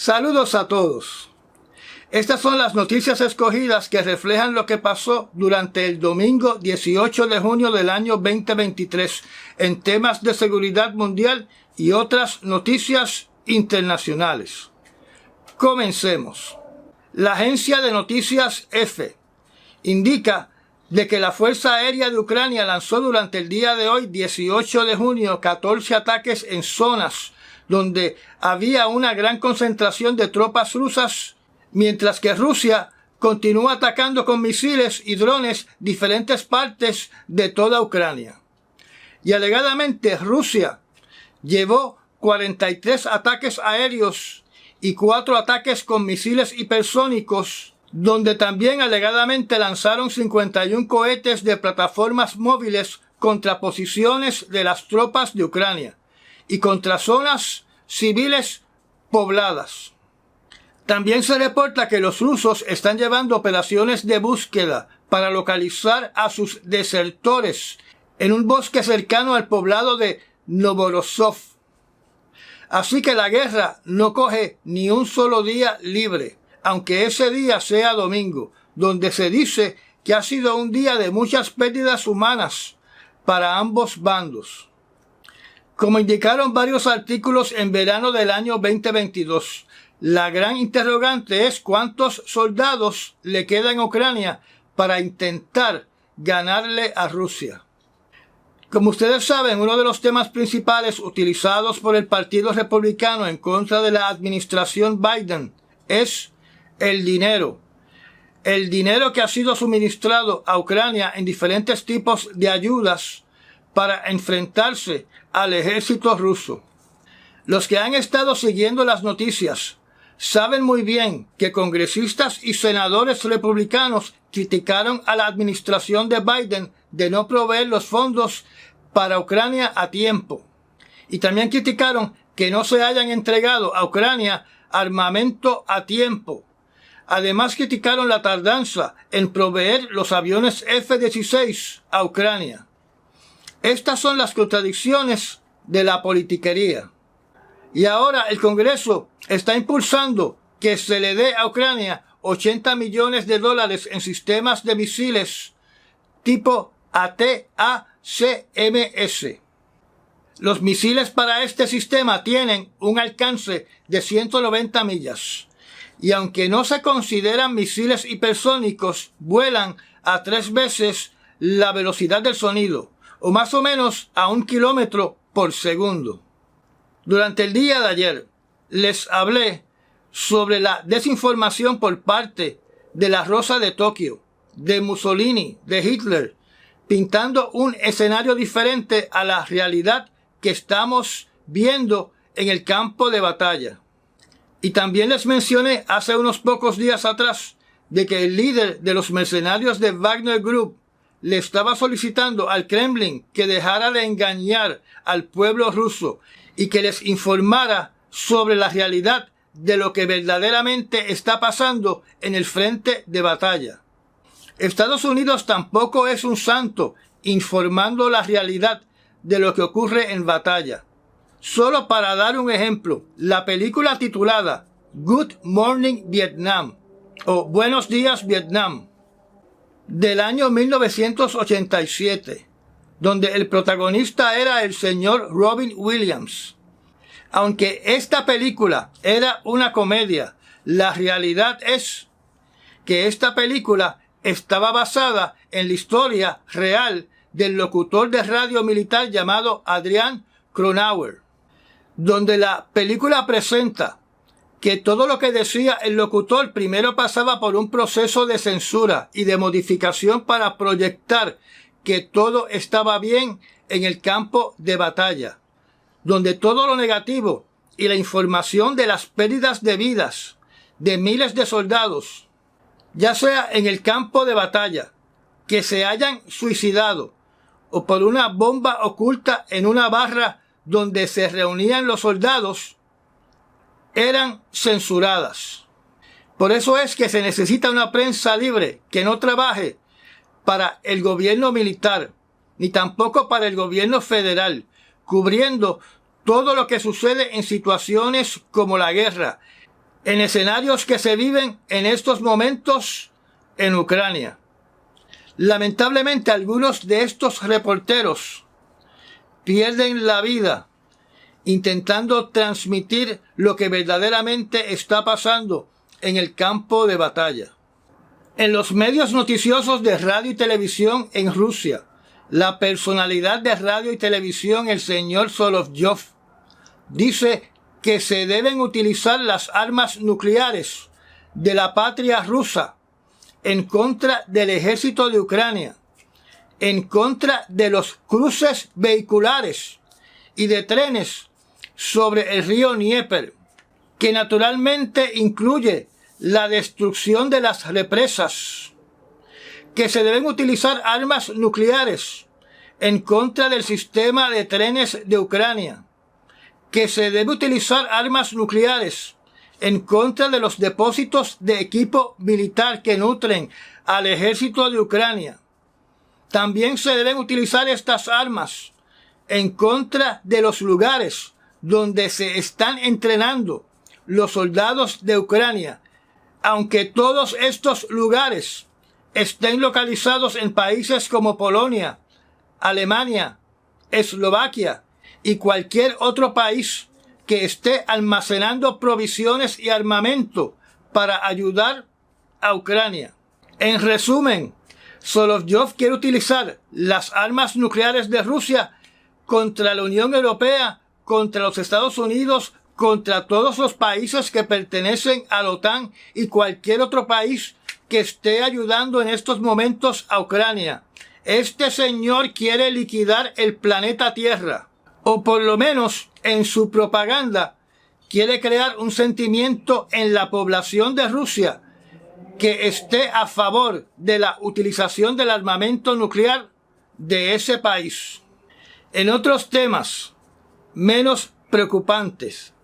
Saludos a todos. Estas son las noticias escogidas que reflejan lo que pasó durante el domingo 18 de junio del año 2023 en temas de seguridad mundial y otras noticias internacionales. Comencemos. La agencia de noticias EFE indica de que la Fuerza Aérea de Ucrania lanzó durante el día de hoy, 18 de junio, 14 ataques en zonas donde había una gran concentración de tropas rusas, mientras que Rusia continúa atacando con misiles y drones diferentes partes de toda Ucrania. Y alegadamente Rusia llevó 43 ataques aéreos y 4 ataques con misiles hipersónicos, donde también alegadamente lanzaron 51 cohetes de plataformas móviles contra posiciones de las tropas de Ucrania y contra zonas civiles pobladas. También se reporta que los rusos están llevando operaciones de búsqueda para localizar a sus desertores en un bosque cercano al poblado de Novorosov. Así que la guerra no coge ni un solo día libre, aunque ese día sea domingo, donde se dice que ha sido un día de muchas pérdidas humanas para ambos bandos. Como indicaron varios artículos en verano del año 2022, la gran interrogante es cuántos soldados le quedan a Ucrania para intentar ganarle a Rusia. Como ustedes saben, uno de los temas principales utilizados por el Partido Republicano en contra de la administración Biden es el dinero. El dinero que ha sido suministrado a Ucrania en diferentes tipos de ayudas para enfrentarse al ejército ruso. Los que han estado siguiendo las noticias saben muy bien que congresistas y senadores republicanos criticaron a la administración de Biden de no proveer los fondos para Ucrania a tiempo. Y también criticaron que no se hayan entregado a Ucrania armamento a tiempo. Además criticaron la tardanza en proveer los aviones F-16 a Ucrania. Estas son las contradicciones de la politiquería. Y ahora el Congreso está impulsando que se le dé a Ucrania $80 millones en sistemas de misiles tipo ATACMS. Los misiles para este sistema tienen un alcance de 190 millas. Y aunque no se consideran misiles hipersónicos, vuelan a 3 veces la velocidad del sonido, o más o menos a 1 kilómetro por segundo. Durante el día de ayer les hablé sobre la desinformación por parte de la Rosa de Tokio, de Mussolini, de Hitler, pintando un escenario diferente a la realidad que estamos viendo en el campo de batalla. Y también les mencioné hace unos pocos días atrás de que el líder de los mercenarios de Wagner Group le estaba solicitando al Kremlin que dejara de engañar al pueblo ruso y que les informara sobre la realidad de lo que verdaderamente está pasando en el frente de batalla. Estados Unidos tampoco es un santo informando la realidad de lo que ocurre en batalla. Solo para dar un ejemplo, la película titulada Good Morning Vietnam o Buenos Días Vietnam del año 1987, donde el protagonista era el señor Robin Williams. Aunque esta película era una comedia, la realidad es que esta película estaba basada en la historia real del locutor de radio militar llamado Adrian Cronauer, donde la película presenta que todo lo que decía el locutor primero pasaba por un proceso de censura y de modificación para proyectar que todo estaba bien en el campo de batalla, donde todo lo negativo y la información de las pérdidas de vidas de miles de soldados, ya sea en el campo de batalla, que se hayan suicidado, o por una bomba oculta en una barra donde se reunían los soldados, eran censuradas. Por eso es que se necesita una prensa libre que no trabaje para el gobierno militar, ni tampoco para el gobierno federal, cubriendo todo lo que sucede en situaciones como la guerra, en escenarios que se viven en estos momentos en Ucrania. Lamentablemente, algunos de estos reporteros pierden la vida intentando transmitir lo que verdaderamente está pasando en el campo de batalla. En los medios noticiosos de radio y televisión en Rusia, la personalidad de radio y televisión, el señor Solovjov, dice que se deben utilizar las armas nucleares de la patria rusa en contra del ejército de Ucrania, en contra de los cruces vehiculares y de trenes sobre el río Dnieper, que naturalmente incluye la destrucción de las represas, que se deben utilizar armas nucleares en contra del sistema de trenes de Ucrania, que se debe utilizar armas nucleares en contra de los depósitos de equipo militar que nutren al ejército de Ucrania. También se deben utilizar estas armas en contra de los lugares donde se están entrenando los soldados de Ucrania, aunque todos estos lugares estén localizados en países como Polonia, Alemania, Eslovaquia y cualquier otro país que esté almacenando provisiones y armamento para ayudar a Ucrania. En resumen, Solovjov quiere utilizar las armas nucleares de Rusia contra la Unión Europea, contra los Estados Unidos, contra todos los países que pertenecen a la OTAN y cualquier otro país que esté ayudando en estos momentos a Ucrania. Este señor quiere liquidar el planeta Tierra, o por lo menos en su propaganda quiere crear un sentimiento en la población de Rusia que esté a favor de la utilización del armamento nuclear de ese país. En otros temas menos preocupantes,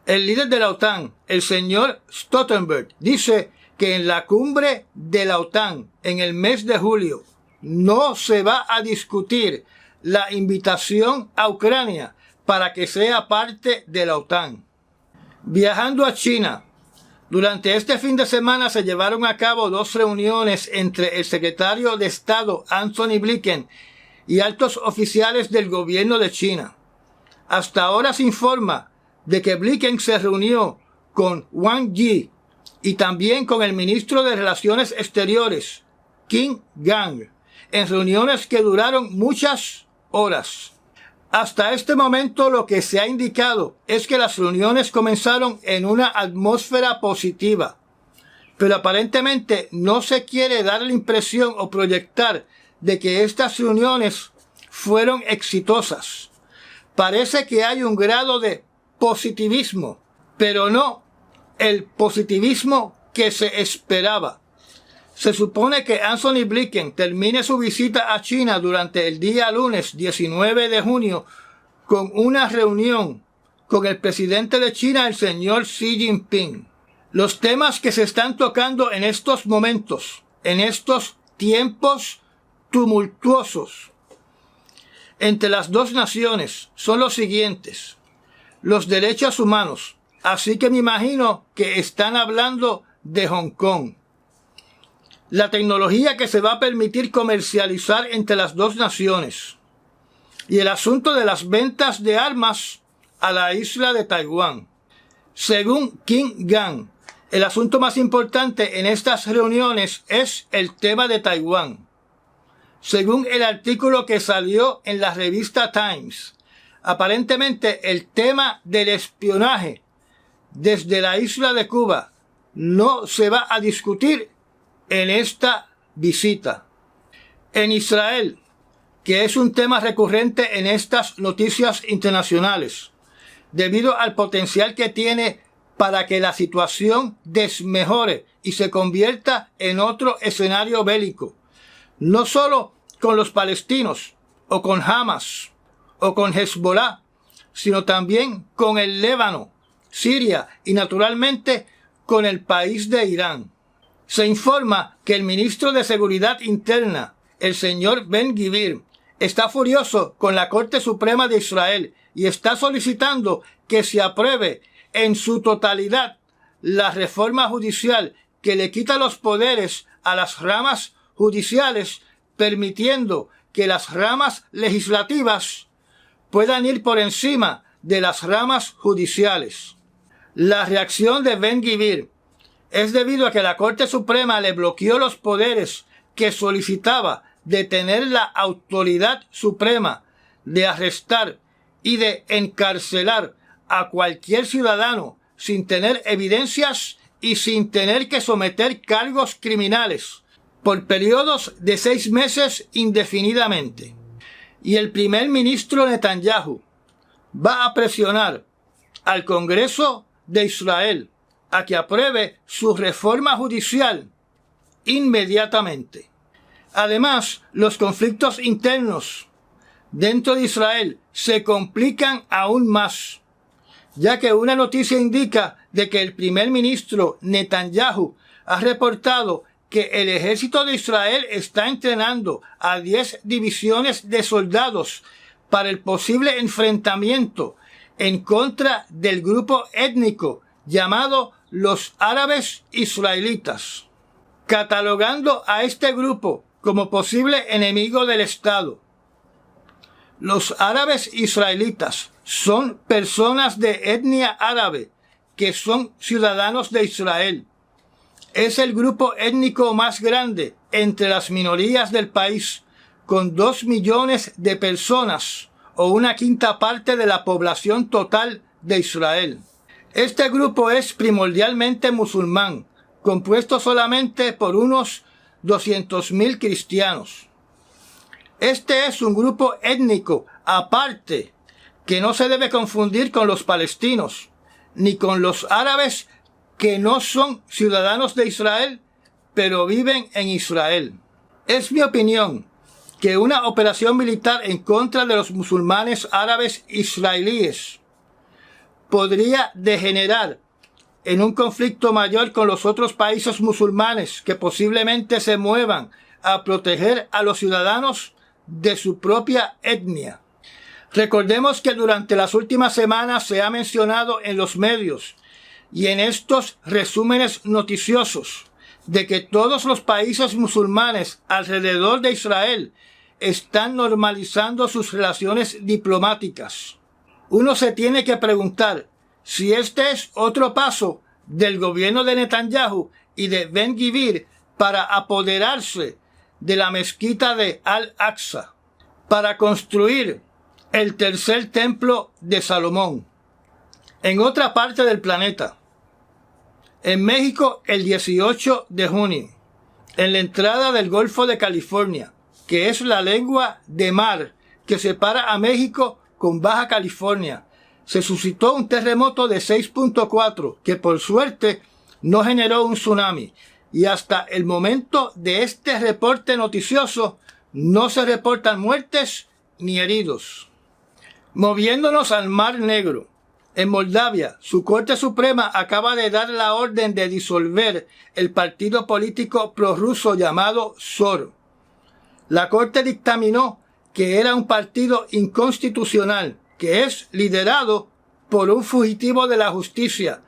el líder de la OTAN, el señor Stoltenberg, dice que en la cumbre de la OTAN en el mes de julio no se va a discutir la invitación a Ucrania para que sea parte de la OTAN. Viajando a China, durante este fin de semana se llevaron a cabo 2 reuniones entre el secretario de Estado Antony Blinken y altos oficiales del gobierno de China. Hasta ahora se informa de que Blinken se reunió con Wang Yi y también con el ministro de Relaciones Exteriores, Qin Gang, en reuniones que duraron muchas horas. Hasta este momento lo que se ha indicado es que las reuniones comenzaron en una atmósfera positiva, pero aparentemente no se quiere dar la impresión o proyectar de que estas reuniones fueron exitosas. Parece que hay un grado de positivismo, pero no el positivismo que se esperaba. Se supone que Antony Blinken termine su visita a China durante el día lunes 19 de junio con una reunión con el presidente de China, el señor Xi Jinping. Los temas que se están tocando en estos momentos, en estos tiempos tumultuosos entre las dos naciones, son los siguientes: los derechos humanos, así que me imagino que están hablando de Hong Kong. La tecnología que se va a permitir comercializar entre las dos naciones. Y el asunto de las ventas de armas a la isla de Taiwán. Según Qin Gang, el asunto más importante en estas reuniones es el tema de Taiwán. Según el artículo que salió en la revista Times, aparentemente el tema del espionaje desde la isla de Cuba no se va a discutir en esta visita. En Israel, que es un tema recurrente en estas noticias internacionales, debido al potencial que tiene para que la situación desmejore y se convierta en otro escenario bélico, no solo con los palestinos, o con Hamas, o con Hezbollah, sino también con el Líbano, Siria y naturalmente con el país de Irán. Se informa que el ministro de Seguridad Interna, el señor Ben-Gvir, está furioso con la Corte Suprema de Israel y está solicitando que se apruebe en su totalidad la reforma judicial que le quita los poderes a las ramas judiciales, permitiendo que las ramas legislativas puedan ir por encima de las ramas judiciales. La reacción de Ben-Gvir es debido a que la Corte Suprema le bloqueó los poderes que solicitaba de tener la autoridad suprema de arrestar y de encarcelar a cualquier ciudadano sin tener evidencias y sin tener que someter cargos criminales por periodos de 6 meses indefinidamente. Y el primer ministro Netanyahu va a presionar al Congreso de Israel a que apruebe su reforma judicial inmediatamente. Además, los conflictos internos dentro de Israel se complican aún más, ya que una noticia indica de que el primer ministro Netanyahu ha reportado que el ejército de Israel está entrenando a 10 divisiones de soldados para el posible enfrentamiento en contra del grupo étnico llamado los árabes israelitas, catalogando a este grupo como posible enemigo del Estado. Los árabes israelitas son personas de etnia árabe que son ciudadanos de Israel. Es el grupo étnico más grande entre las minorías del país, con 2 millones de personas, o una quinta parte de la población total de Israel. Este grupo es primordialmente musulmán, compuesto solamente por unos 200.000 cristianos. Este es un grupo étnico aparte que no se debe confundir con los palestinos, ni con los árabes que no son ciudadanos de Israel, pero viven en Israel. Es mi opinión que una operación militar en contra de los musulmanes árabes israelíes podría degenerar en un conflicto mayor con los otros países musulmanes que posiblemente se muevan a proteger a los ciudadanos de su propia etnia. Recordemos que durante las últimas semanas se ha mencionado en los medios y en estos resúmenes noticiosos de que todos los países musulmanes alrededor de Israel están normalizando sus relaciones diplomáticas. Uno se tiene que preguntar si este es otro paso del gobierno de Netanyahu y de Ben-Gvir para apoderarse de la mezquita de Al-Aqsa, para construir el tercer templo de Salomón. En otra parte del planeta, en México, el 18 de junio, en la entrada del Golfo de California, que es la lengua de mar que separa a México con Baja California, se suscitó un terremoto de 6.4 que por suerte no generó un tsunami, y hasta el momento de este reporte noticioso no se reportan muertes ni heridos. Moviéndonos al Mar Negro, en Moldavia, su Corte Suprema acaba de dar la orden de disolver el partido político prorruso llamado SOR. La Corte dictaminó que era un partido inconstitucional, que es liderado por un fugitivo de la justicia,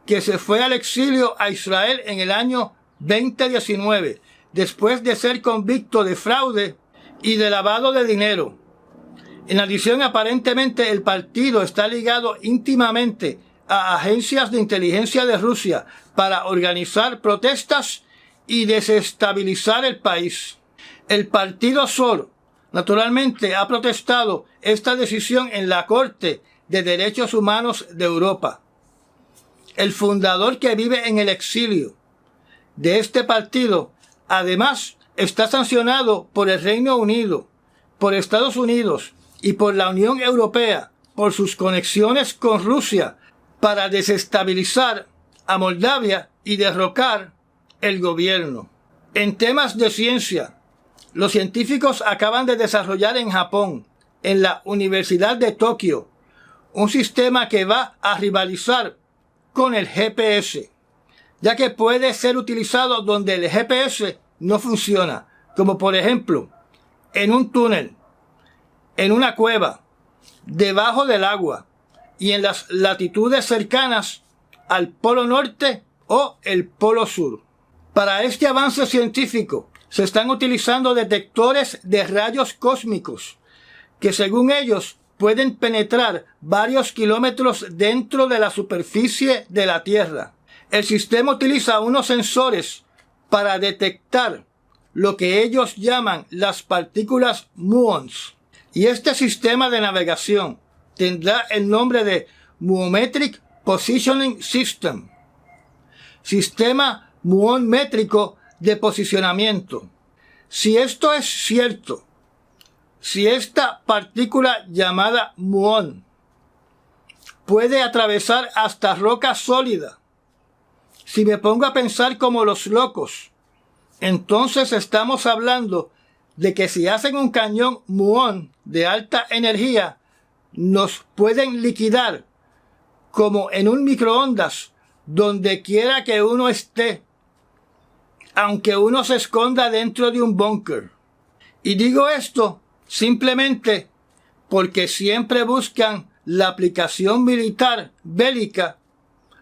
que se fue al exilio a Israel en el año 2019, después de ser convicto de fraude y de lavado de dinero. En adición, aparentemente el partido está ligado íntimamente a agencias de inteligencia de Rusia para organizar protestas y desestabilizar el país. El partido SOR, naturalmente, ha protestado esta decisión en la Corte de Derechos Humanos de Europa. El fundador, que vive en el exilio de este partido, además está sancionado por el Reino Unido, por Estados Unidos y por la Unión Europea por sus conexiones con Rusia para desestabilizar a Moldavia y derrocar el gobierno. En temas de ciencia, los científicos acaban de desarrollar en Japón, en la Universidad de Tokio, un sistema que va a rivalizar con el GPS, ya que puede ser utilizado donde el GPS no funciona, como por ejemplo en un túnel, en una cueva, debajo del agua y en las latitudes cercanas al Polo Norte o el Polo Sur. Para este avance científico se están utilizando detectores de rayos cósmicos que, según ellos, pueden penetrar varios kilómetros dentro de la superficie de la Tierra. El sistema utiliza unos sensores para detectar lo que ellos llaman las partículas muons. Y este sistema de navegación tendrá el nombre de Muometric Positioning System, sistema muón métrico de posicionamiento. Si esto es cierto, si esta partícula llamada muón puede atravesar hasta roca sólida, si me pongo a pensar como los locos, entonces estamos hablando de que si hacen un cañón muón de alta energía, nos pueden liquidar como en un microondas donde quiera que uno esté, aunque uno se esconda dentro de un búnker. Y digo esto simplemente porque siempre buscan la aplicación militar bélica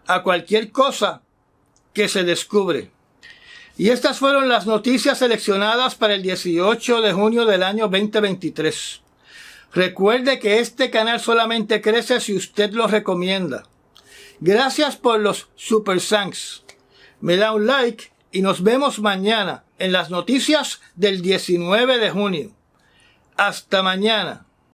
a cualquier cosa que se descubre. Y estas fueron las noticias seleccionadas para el 18 de junio del año 2023. Recuerde que este canal solamente crece si usted lo recomienda. Gracias por los super thanks. Me da un like y nos vemos mañana en las noticias del 19 de junio. Hasta mañana.